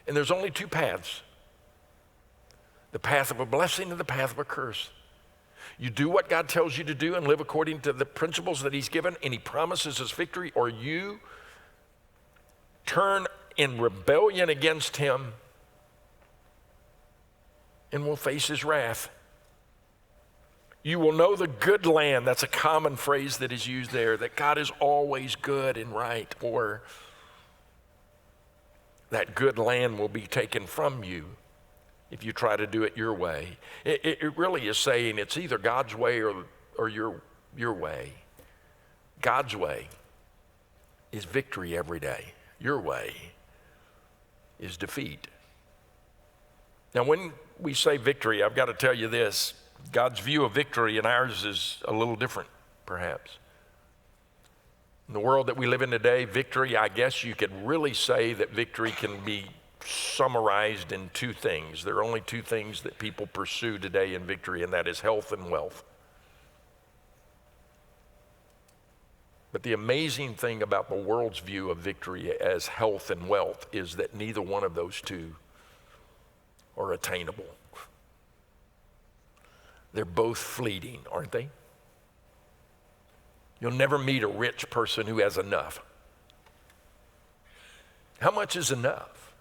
And there's only two paths: the path of a blessing and the path of a curse. You do what God tells you to do and live according to the principles that he's given, and he promises us victory, or you turn in rebellion against him and will face his wrath. You will know the good land. That's a common phrase that is used there, that God is always good and right, or that good land will be taken from you if you try to do it your way. It really is saying it's either God's way or your way. God's way is victory every day. Your way is defeat. Now, when we say victory, I've got to tell you this: God's view of victory and ours is a little different, perhaps. In the world that we live in today, victory, I guess you could really say that victory can be summarized in two things. There are only two things that people pursue today in victory, and that is health and wealth. But the amazing thing about the world's view of victory as health and wealth is that neither one of those two are attainable. They're both fleeting, aren't they? You'll never meet a rich person who has enough. How much is enough?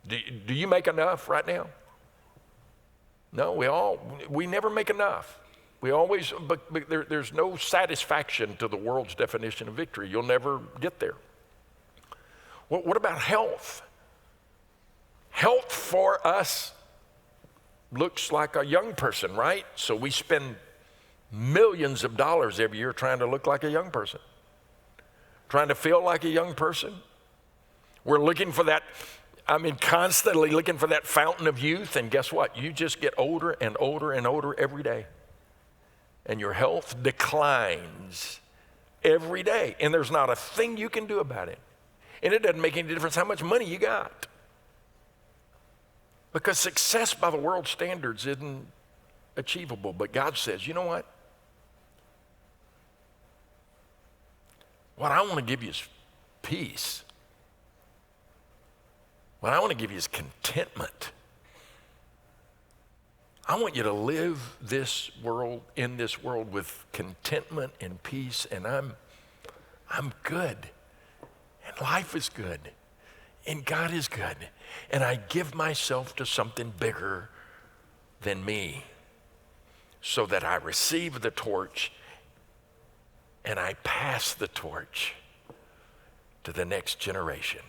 Do you make enough right now? No, we never make enough. We always, but there's no satisfaction to the world's definition of victory. You'll never get there. What about health? Health for us looks like a young person, right? So we spend millions of dollars every year trying to look like a young person, trying to feel like a young person. We're looking for that, constantly looking for that fountain of youth, and guess what? You just get older and older and older every day. And your health declines every day, and there's not a thing you can do about it. And it doesn't make any difference how much money you got, because success by the world's standards isn't achievable. But God says, you know what? What I want to give you is peace. What I want to give you is contentment. I want you to live in this world with contentment and peace, and I'm good, and life is good, and God is good, and I give myself to something bigger than me so that I receive the torch and I pass the torch to the next generation.